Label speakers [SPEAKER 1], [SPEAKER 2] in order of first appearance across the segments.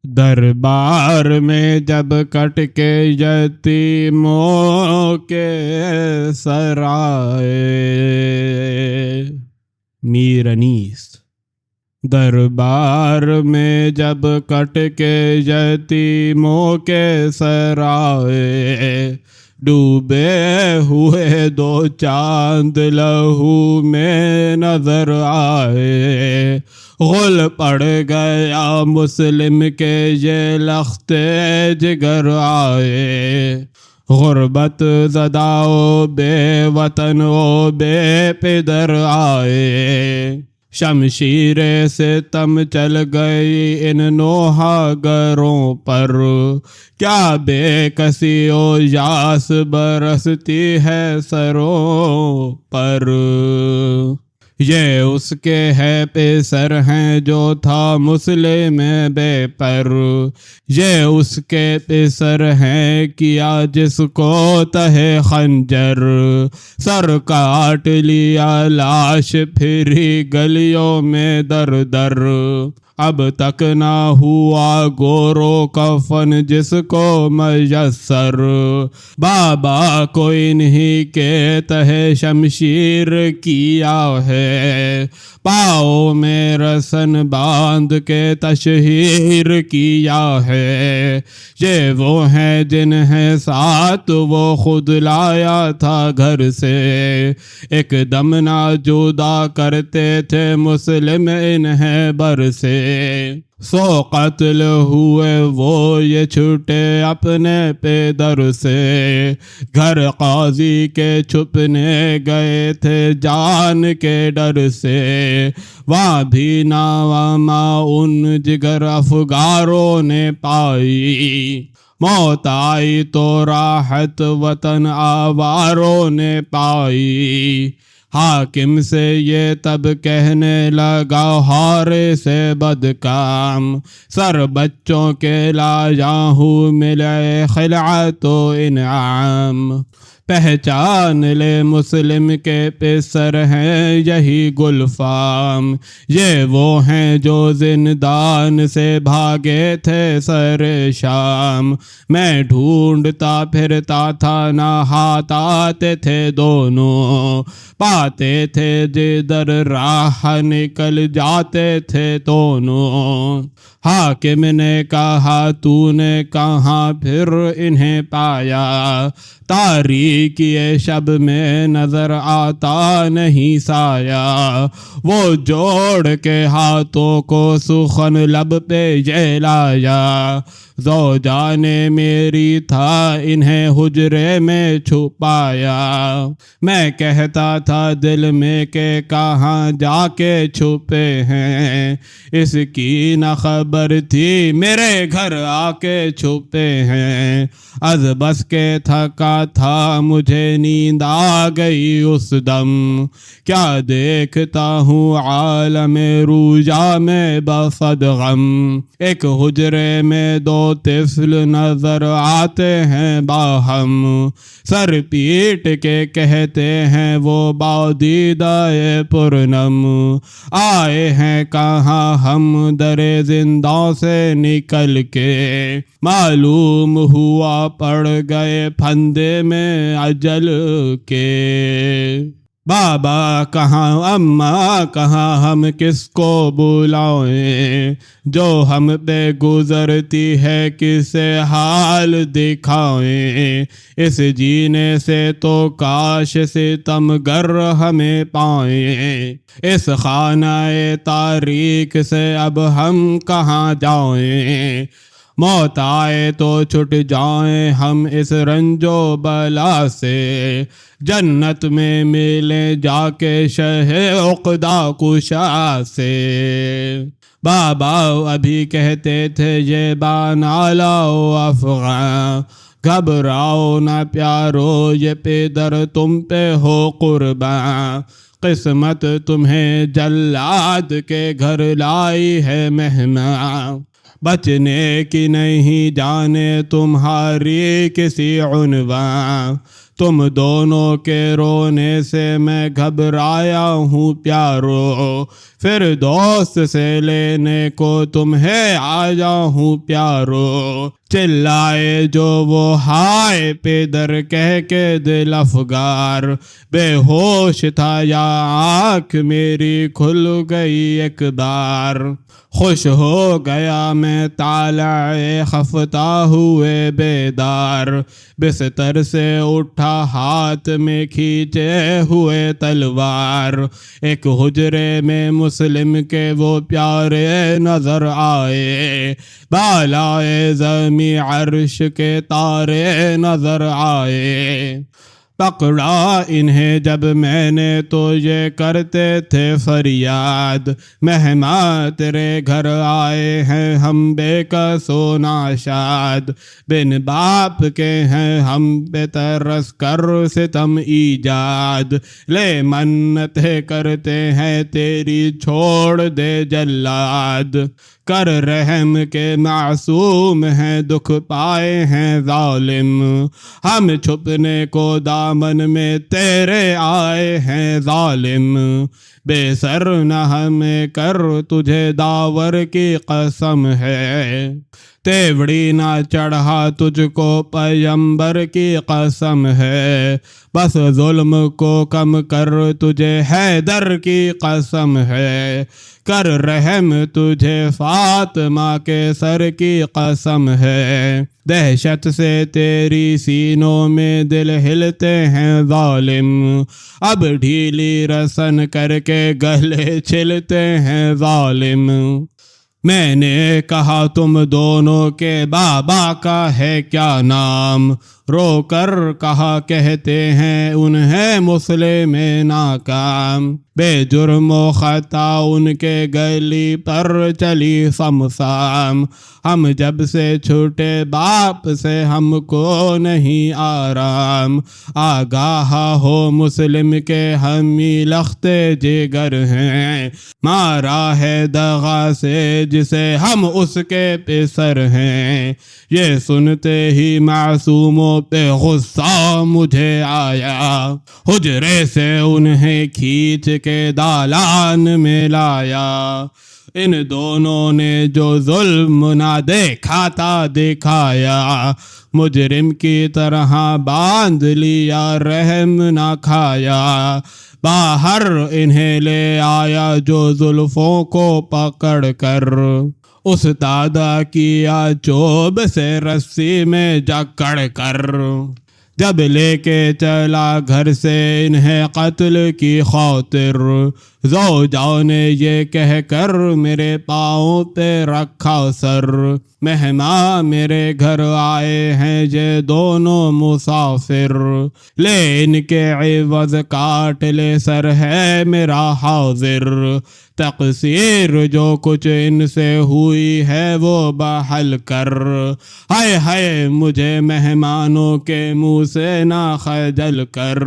[SPEAKER 1] دربار میں جب کٹ کے یتیموں کے سر آئے، میر انیس۔ دربار میں جب کٹ کے یتیموں کے سر آئے، ڈوبے ہوئے دو چاند لہو میں نظر آئے، غل پڑ گیا مسلم کے یہ لختے جگر آئے، غربت زدہ و بے وطن و بے پدر آئے، شمشیر ستم چل گئی ان نوحہ گروں پر، کیا بے کسی و یاس برستی ہے سروں پر، یہ اس کے ہے پیسر ہیں جو تھا مسلم بے پر، یہ اس کے پیسر ہیں کیا جس کو تہے خنجر، سر کاٹ لیا لاش پھری گلیوں میں در در، اب تک نہ ہوا گورو کفن جس کو میسر، بابا کو انہی کے تہے شمشیر کیا ہے، پاؤں میں رسن باندھ کے تشہیر کیا ہے، یہ وہ ہیں جنہیں ساتھ وہ خود لایا تھا گھر سے، ایک دم نہ جدا کرتے تھے مسلم انہیں بر سے، سو قتل ہوئے وہ یہ چھوٹے اپنے پیدر سے، گھر قاضی کے چھپنے گئے تھے جان کے ڈر سے، وہاں بھی ناوامہ ان جگر افگاروں نے پائی، موت آئی تو راحت وطن آواروں نے پائی، حاکم سے یہ تب کہنے لگا ہارے سے بدکام، سر بچوں کے لایا ہوں ملے خلعت و انعام، پہچان لے مسلم کے پیسر ہیں یہی گلفام، یہ وہ ہیں جو زندان سے بھاگے تھے سر شام، میں ڈھونڈتا پھرتا تھا نہ ہاتھ آتے تھے دونوں، پاتے تھے جدھر راہ نکل جاتے تھے دونوں، حاکم نے کہا تو نے کہاں پھر انہیں پایا، تاریکی شب میں نظر آتا نہیں سایہ، وہ جوڑ کے ہاتھوں کو سخن لب پہ یہ لایا، زوجان میری تھا انہیں حجرے میں چھپایا، میں کہتا تھا دل میں کہ کہاں جا کے چھپے ہیں، اس کی نہ خبر تھی میرے گھر آ کے چھپے ہیں، از بس کے تھکا تھا مجھے نیند آ گئی اس دم، کیا دیکھتا ہوں عالم رویا میں بصد غم، ایک حجرے میں دو طفل نظر آتے ہیں باہم، سر پیٹ کے کہتے ہیں وہ بادیدہ پرنم، آئے ہیں کہاں ہم در زندوں سے نکل کے، معلوم ہوا پڑ گئے پھندے میں اجل کے، بابا کہاں اماں کہاں ہم کس کو بلائیں، جو ہم پہ گزرتی ہے کسے حال دکھائیں، اس جینے سے تو کاش ستم گر ہمیں پائیں، اس خانہ تاریک سے اب ہم کہاں جائیں، موت آئے تو چھٹ جائیں ہم اس رنج و بلا سے، جنت میں ملیں جا کے شہ عقدہ کشا سے، بابا ابھی کہتے تھے یہ بانالا و افغاں، گھبراؤ نہ پیارو یہ پیدر تم پہ ہو قرباں، قسمت تمہیں جلاد کے گھر لائی ہے مہمان، بچنے کی نہیں جانے تمہاری کسی عنوان، تم دونوں کے رونے سے میں گھبرایا ہوں پیارو، پھر دوست سے لینے کو تمہیں آیا ہوں پیارو۔ چلائے جو وہ ہائے پیدر کہہ کے دل افگار، بے ہوش تھا یا آنکھ میری کھل گئی ایک بار، خوش ہو گیا میں طالع خفتہ ہوئے بیدار، بستر سے اٹھا ہاتھ میں کھینچے ہوئے تلوار، ایک حجرے میں مسلم کے وہ پیارے نظر آئے، بالائے زمیں عرش کے تارے نظر آئے، پکڑا انہیں جب میں نے تو یہ کرتے تھے فریاد، مہمان تیرے گھر آئے ہیں ہم بے کس و ناشاد، بن باپ کے ہیں ہم بے ترس کر ستم ایجاد، لے منتیں کرتے ہیں تیری چھوڑ دے جلاد، کر رحم کے معصوم ہیں دکھ پائے ہیں ظالم، ہم چھپنے کو دامن میں تیرے آئے ہیں ظالم، بے سر نہ ہمیں کر تجھے داور کی قسم ہے، تیوڑی نہ چڑھا تجھ کو پیمبر کی قسم ہے، بس ظلم کو کم کر تجھے حیدر کی قسم ہے، کر رحم تجھے فاطمہ کے سر کی قسم ہے، دہشت سے تیری سینوں میں دل ہلتے ہیں ظالم، اب ڈھیلی رسن کر کے گلے چھلتے ہیں ظالم، میں نے کہا تم دونوں کے بابا کا ہے کیا نام، رو کر کہا کہتے ہیں انہیں مسلم ناکام، بے جرم و خطا ان کے گلی پر چلی سمسام، ہم جب سے چھوٹے باپ سے ہم کو نہیں آرام، آگاہ ہو مسلم کے ہمی لختے جگر ہیں، مارا ہے دغا سے جسے ہم اس کے پسر ہیں، یہ سنتے ہی معصوموں پہ غصہ مجھے آیا، حجرے سے انہیں کھینچ کے دالان میں لایا، ان دونوں نے جو ظلم نہ دیکھا تھا دکھایا، مجرم کی طرح باندھ لیا رحم نہ کھایا، باہر انہیں لے آیا جو زلفوں کو پکڑ کر، استادہ کیا چوب سے رسی میں جکڑ کر، جب لے کے چلا گھر سے انہیں قتل کی خاطر، زوجہ نے یہ کہہ کر میرے پاؤں پہ رکھا سر، مہمان میرے گھر آئے ہیں یہ دونوں مسافر، لے ان کے عوض کاٹ لے سر ہے میرا حاضر، تقصیر جو کچھ ان سے ہوئی ہے وہ بحل کر، ہائے ہائے مجھے مہمانوں کے منہ سے نہ خجل کر،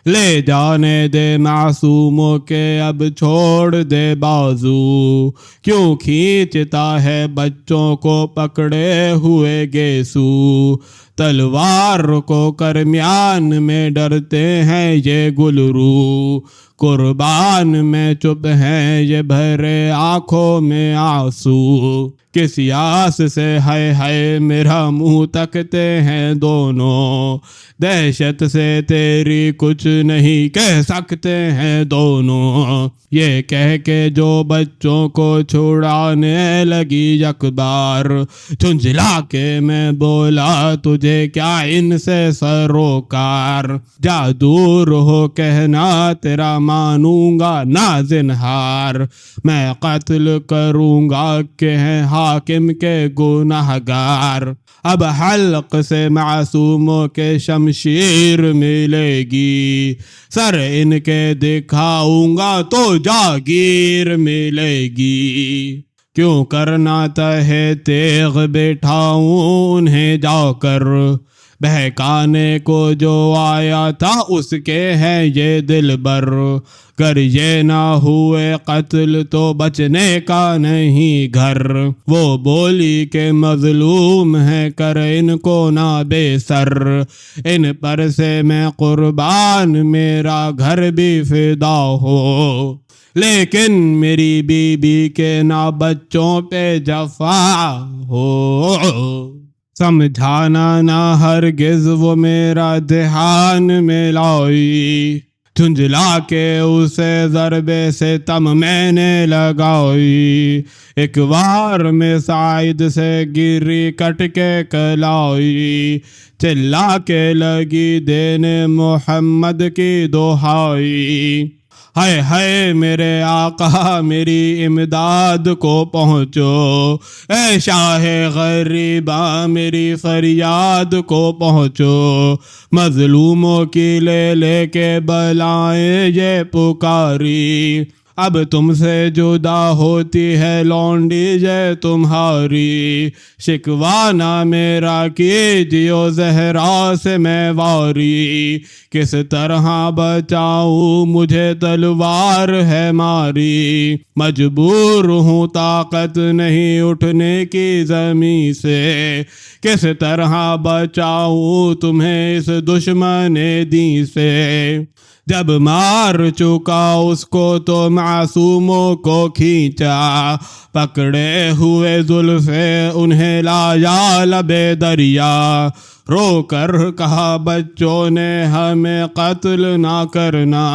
[SPEAKER 1] لے جانے دے معصوموں کے اب چھوڑ دے بازو، کیوں کھینچتا ہے بچوں کو پکڑے ہوئے گیسو، تلوار کو کرمیان میں ڈرتے ہیں یہ گلرو، قربان میں چپ ہیں یہ بھرے آنکھوں میں آنسو، کس یاس سے ہائے ہائے میرا منہ تکتے ہیں دونوں، دہشت سے تیری کچھ نہیں کہہ سکتے ہیں دونوں، یہ کہہ کے جو بچوں کو چھڑانے لگی یک بار، جھنجھلا کے میں بولا تجھے کیا ان سے سروکار، جا دور ہو کہنا تیرا مانوں گا نہ زنہار، میں قتل کروں گا کہ ہیں حاکم کے گنہگار، اب حلق سے معصوموں کے شمشیر ملے گی، سر ان کے دکھاؤں گا تو جاگیر ملے گی، کیوں کرنا تہے تیغ بٹھاؤں انہیں جا کر، بہکانے کو جو آیا تھا اس کے ہیں یہ دلبر، گر یہ نہ ہوئے قتل تو بچنے کا نہیں گھر۔ وہ بولی کہ مظلوم ہے کر ان کو نہ بے سر، ان پر سے میں قربان میرا گھر بھی فدا ہو، لیکن میری بیوی کے نہ بچوں پہ جفا ہو۔ سمجھانا نہ ہرگز وہ میرا دھیان میں لائی، جھنجھلا کے اسے ضرب ستم میں نے لگائی۔ ایک وار میں سعید سے گری کٹ کے کلائی، چلا کے لگی دینے محمد کی دہائی۔ ہائے ہائے میرے آقا میری امداد کو پہنچو، اے شاہ غریباں میری فریاد کو پہنچو، مظلوموں کی لے لے کے بلائیں یہ پکاری، اب تم سے جدا ہوتی ہے لونڈی یہ تمہاری، شکوہ نہ میرا کیجیو زہرا سے میں واری، کس طرح بچاؤں مجھے تلوار ہے ماری، مجبور ہوں طاقت نہیں اٹھنے کی زمین سے، کس طرح بچاؤں تمہیں اس دشمن دین سے، جب مار چکا اس کو تو معصوموں کو کھینچا، پکڑے ہوئے زلفیں انہیں لایا لبے دریا، رو کر کہا بچوں نے ہمیں قتل نہ کرنا،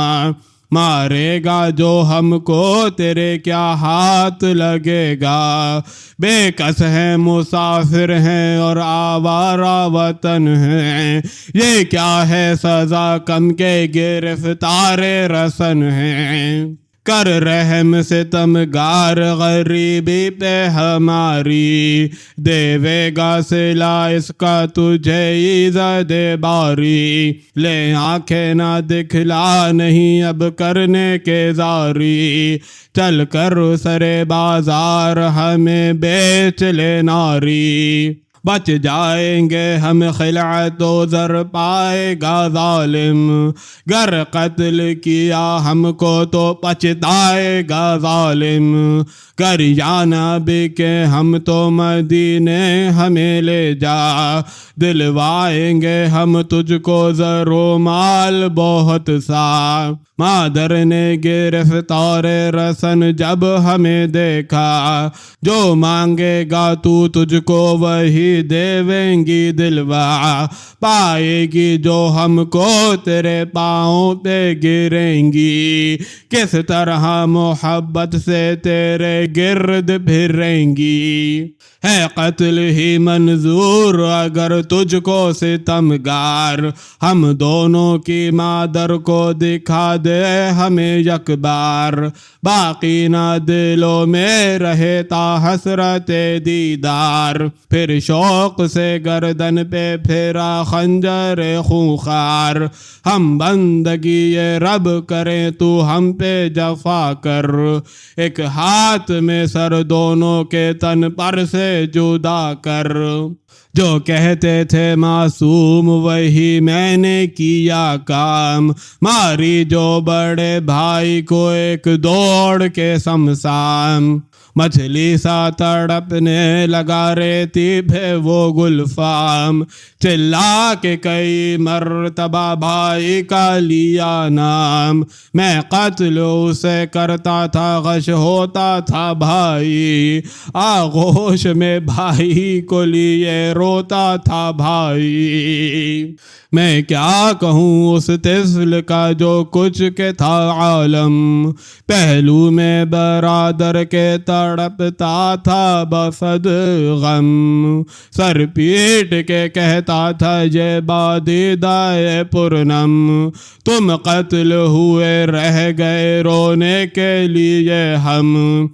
[SPEAKER 1] مارے گا جو ہم کو تیرے کیا ہاتھ لگے گا، بے کس ہیں مسافر ہیں اور آوارہ وطن ہیں، یہ کیا ہے سزا کم کے گرفتار رسن ہیں، کر رحم ستمگار غریبی پہ ہماری، دیوے گا صلہ اس کا تجھے عزت باری، لے آنکھیں نہ دکھلا نہیں اب کرنے کے زاری، چل کر سرے بازار ہمیں بیچ لے ناری، بچ جائیں گے ہم خلعت و زر پائے گا ظالم، گر قتل کیا ہم کو تو پچھتائے گا ظالم، گر جانا بکے ہم تو مدینے ہمیں لے جا، دلوائیں گے ہم تجھ کو زر و مال بہت سا، مادر نے گرفتار رسن جب ہمیں دیکھا، جو مانگے گا تو تجھ کو وہی دیویں گی دلوا، پائے گی جو ہم کو تیرے پاؤں پہ گریں گی، کس طرح محبت سے تیرے گرد پھریں گی، ہے قتل ہی منظور اگر تجھ کو ستمگار، ہم دونوں کی مادر کو دکھا دے ہمیں یک بار، باقی نہ دلوں میں رہے تا حسرت دیدار، پھر شوق سے گردن پہ پھرا خنجر خونخوار، ہم بندگی رب کریں تو ہم پہ جفا کر، ایک ہاتھ میں سر دونوں کے تن پر سے جدا کر، جو کہتے تھے معصوم وہی میں نے کیا کام، ماری جو بڑے بھائی کو ایک دوڑ کے سمسام، مچھلی سا تڑپنے لگا ریتی پہ وہ گلفام، چلا کے کئی مرتبہ بھائی کا لیا نام، میں قتل اسے کرتا تھا غش ہوتا تھا بھائی، آغوش میں بھائی کو لیے روتا تھا بھائی، میں کیا کہوں اس طفل کا جو کچھ کے تھا عالم، پہلو میں برادر کے تڑپتا تھا بصد غم، سر پیٹ کے کہتا تھا یہ بادیدہ پرنم، تم قتل ہوئے رہ گئے رونے کے لیے ہم،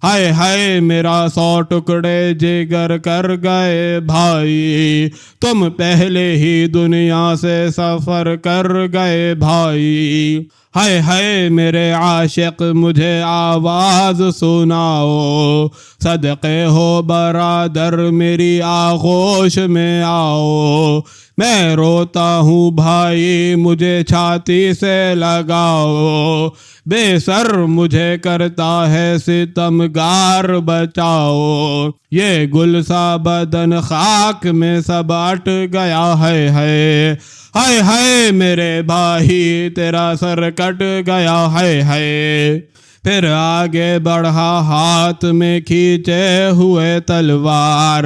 [SPEAKER 1] ہائے ہائے میرا 100 ٹکڑے جگر کر گئے بھائی، تم پہلے ہی دنیا سے سفر کر گئے بھائی، ہائے ہائے میرے عاشق مجھے آواز سناؤ، صدقے ہو برادر میری آغوش میں آؤ، میں روتا ہوں بھائی مجھے چھاتی سے لگاؤ، بے سر مجھے کرتا ہے ستم گار بچاؤ، یہ گل سا بدن خاک میں سب اٹ گیا ہے ہائے ہائے میرے بھائی تیرا سر کٹ گیا ہے، پھر آگے بڑھا ہاتھ میں کھینچے ہوئے تلوار،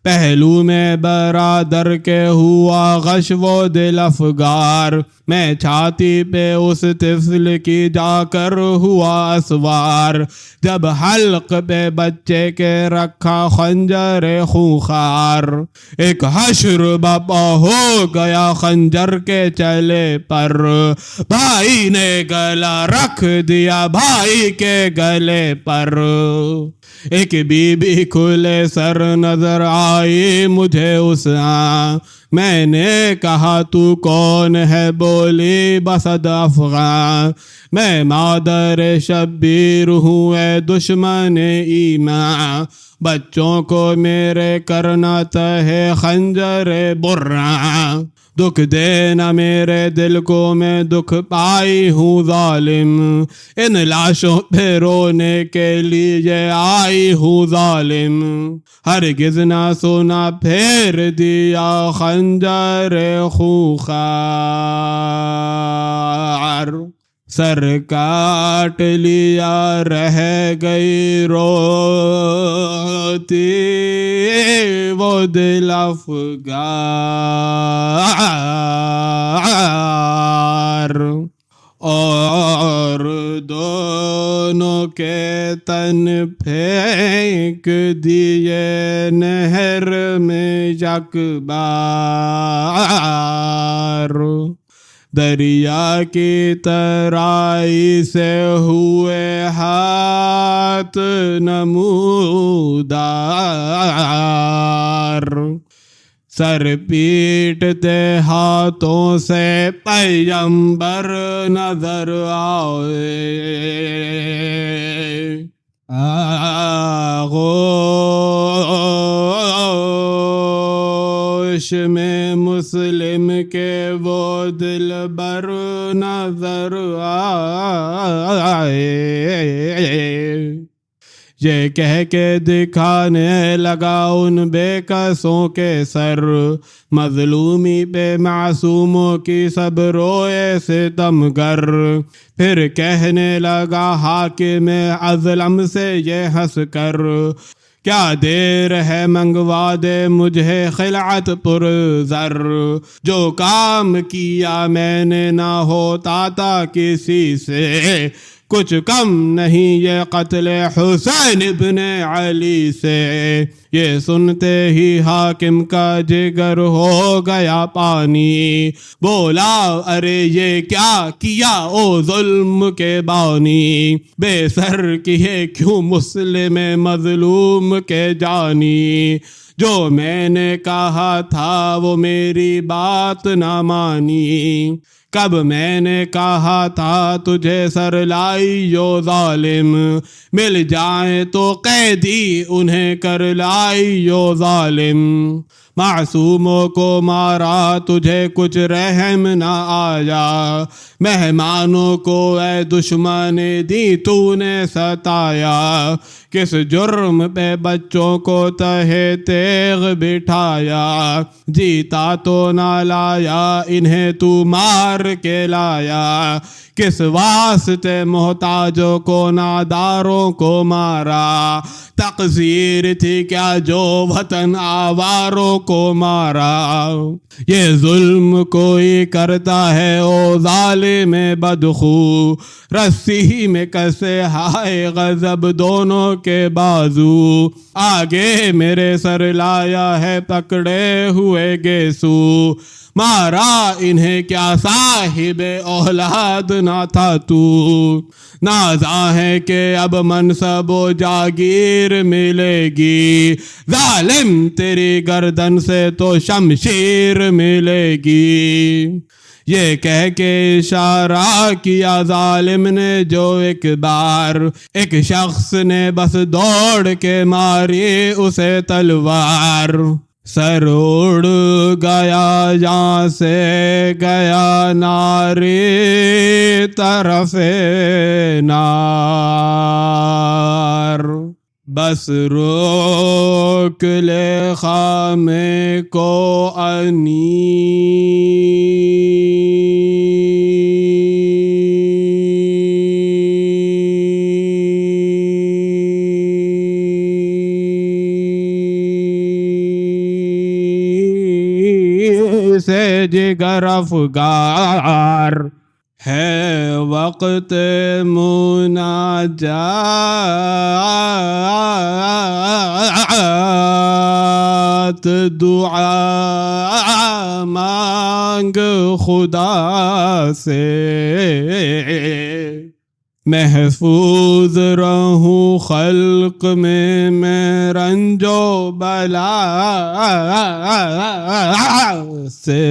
[SPEAKER 1] پہلو میں برادر کے ہوا غش و دل افگار، میں چھاتی پہ اس طفل کی جا کر ہوا اسوار، جب حلق پہ بچے کے رکھا خنجر خونخوار، ایک حشر بپا ہو گیا خنجر کے چلے پر، بھائی نے گلا رکھ دیا بھائی کے گلے پر، ایک بی بی کھلے سر نظر آئی مجھے اس آن، میں نے کہا تو کون ہے بولی بسد افغان، میں مادر شبیر ہوں اے دشمن ایمان، بچوں کو میرے کرنا تہے خنجر برّاں، دکھ دینا میرے دل کو میں دکھ پائی ہوں ظالم، ان لاشوں پہ رونے کے لیے آئی ہوں ظالم، ہرگز نہ سنا پھیر دیا خنجر خونخوار، سر کاٹ لیا رہ گئی روتی وہ دل افگار، اور دونوں کے تن پھینک دیے نہر میں یک بار، دریا کی ترائی سے ہوئے ہاتھ نمودار، سر پیٹتے ہاتھوں سے پیغمبر نظر آئے، آغوش میں مسلم کے وہ دلبر نظر آئے، یہ کہہ کے دکھانے لگا ان بے کسوں کے سر، مظلومی پہ معصوموں کی سب روئے ستمگر، پھر کہنے لگا حاکم اظلم سے یہ ہنس کر، کیا دیر ہے منگوا دے مجھے خلعت پر زر، جو کام کیا میں نے نہ ہوتا تھا کسی سے، کچھ کم نہیں یہ قتل حسین ابن علی سے، یہ سنتے ہی حاکم کا جگر ہو گیا پانی، بولا ارے یہ کیا کیا او ظلم کے بانی، بے سر کیے کیوں مسلم مظلوم کے جانی، جو میں نے کہا تھا وہ میری بات نہ مانی، کب میں نے کہا تھا تجھے سر لائیو ظالم، مل جائیں تو قیدی انہیں کر لائیو ظالم، معصوموں کو مارا تجھے کچھ رحم نہ آیا، مہمانوں کو اے دشمن دی تو نے ستایا، کس جرم پہ بچوں کو تہے تیغ بٹھایا، جیتا تو نہ لایا انہیں تو مار کے لایا، کس واسطے محتاجوں کو ناداروں کو مارا، تقصیر تھی کیا جو وطن آواروں کو مارا، یہ ظلم کوئی کرتا ہے او ظالم بدخو، رسی میں کسے ہائے غضب دونوں کے بازو، آگے میرے سر لایا ہے پکڑے ہوئے گیسو، مارا انہیں کیا صاحب اولاد نہ تھا تو، نازاں ہے کہ اب منصب و جاگیر ملے گی، ظالم تیری گردن سے تو شمشیر ملے گی، یہ کہہ کے اشارہ کیا ظالم نے جو ایک بار، ایک شخص نے بس دوڑ کے ماری اسے تلوار، سر اڑ گیا جہاں سے گیا ناری طرف نار، بس روک لے خامے کو انی، سے جگر افگار، ہے وقت مناجات، دعا مانگ خدا سے، محفوظ رہوں خلق میں رنج و بلا سے۔